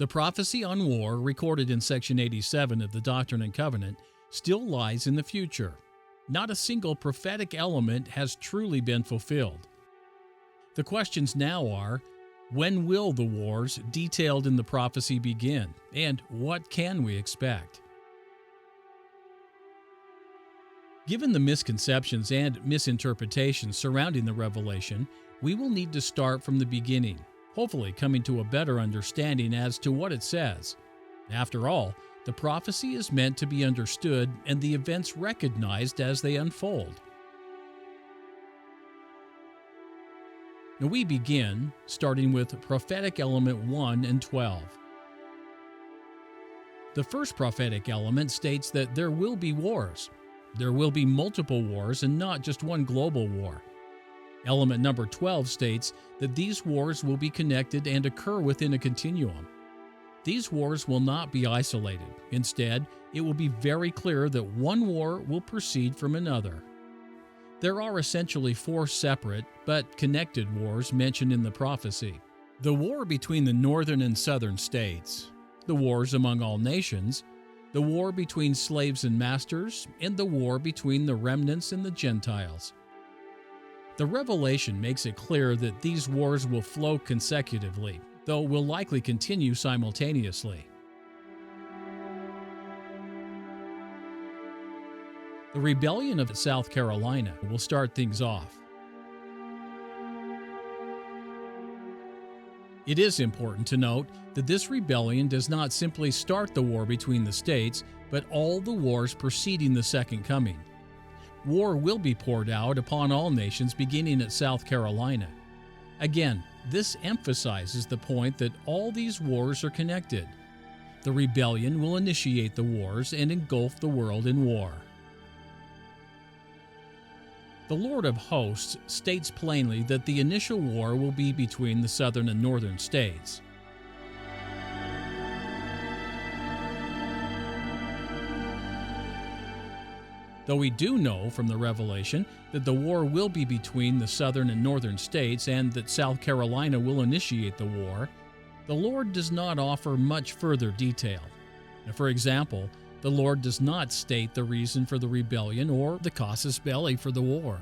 The prophecy on war recorded in Section 87 of the Doctrine and Covenant still lies in the future. Not a single prophetic element has truly been fulfilled. The questions now are, when will the wars detailed in the prophecy begin, and what can we expect? Given the misconceptions and misinterpretations surrounding the revelation, we will need to start from the beginning, hopefully coming to a better understanding as to what it says. After all, the prophecy is meant to be understood and the events recognized as they unfold. Now we begin starting with prophetic element 1 and 12. The first prophetic element states that there will be wars. There will be multiple wars and not just one global war. Element number 12 states that these wars will be connected and occur within a continuum. These wars will not be isolated. Instead, it will be very clear that one war will proceed from another. There are essentially four separate but connected wars mentioned in the prophecy. The war between the northern and southern states, the wars among all nations, the war between slaves and masters, and the war between the remnants and the Gentiles. The revelation makes it clear that these wars will flow consecutively, though will likely continue simultaneously. The rebellion of South Carolina will start things off. It is important to note that this rebellion does not simply start the war between the states, but all the wars preceding the Second Coming. War will be poured out upon all nations beginning at South Carolina. Again, this emphasizes the point that all these wars are connected. The rebellion will initiate the wars and engulf the world in war. The Lord of Hosts states plainly that the initial war will be between the southern and northern states. Though we do know from the revelation that the war will be between the southern and northern states and that South Carolina will initiate the war, the Lord does not offer much further detail. Now, for example, the Lord does not state the reason for the rebellion or the casus belli for the war.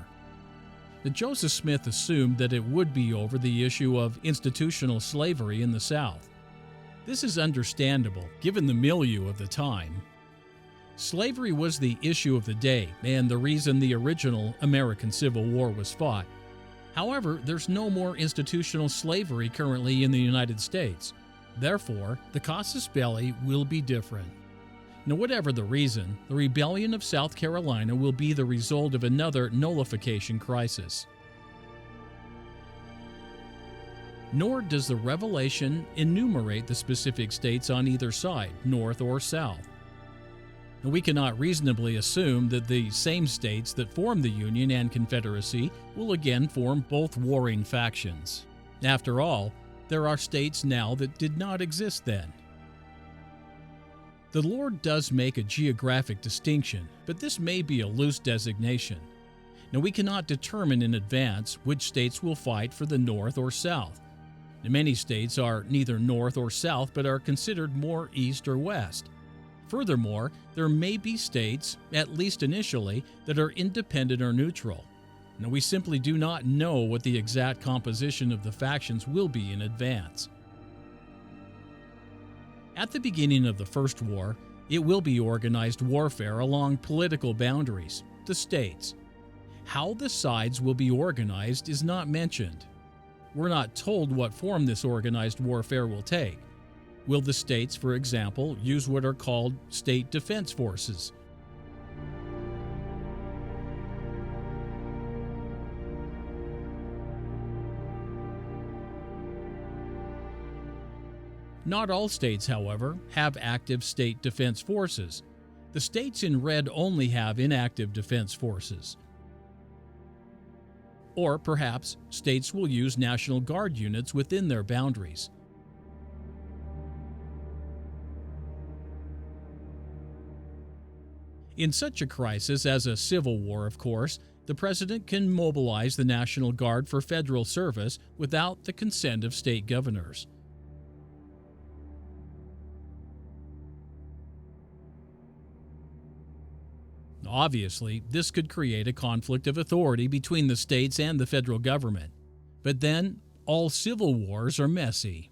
Now, Joseph Smith assumed that it would be over the issue of institutional slavery in the South. This is understandable, given the milieu of the time. Slavery was the issue of the day and the reason the original American Civil War was fought. However, there's no more institutional slavery currently in the United States. Therefore, the casus belli will be different. Now, whatever the reason, the rebellion of South Carolina will be the result of another nullification crisis. Nor does the revelation enumerate the specific states on either side, north or south. Now, we cannot reasonably assume that the same states that form the Union and Confederacy will again form both warring factions. After all, there are states now that did not exist then. The Lord does make a geographic distinction, but this may be a loose designation. Now, we cannot determine in advance which states will fight for the North or South. Now, many states are neither North or South, but are considered more East or West. Furthermore, there may be states, at least initially, that are independent or neutral. Now, we simply do not know what the exact composition of the factions will be in advance. At the beginning of the First War, it will be organized warfare along political boundaries, the states. How the sides will be organized is not mentioned. We're not told what form this organized warfare will take. Will the states, for example, use what are called state defense forces? Not all states, however, have active state defense forces. The states in red only have inactive defense forces. Or perhaps states will use National Guard units within their boundaries. In such a crisis as a civil war, of course, the president can mobilize the National Guard for federal service without the consent of state governors. Obviously, this could create a conflict of authority between the states and the federal government. But then, all civil wars are messy.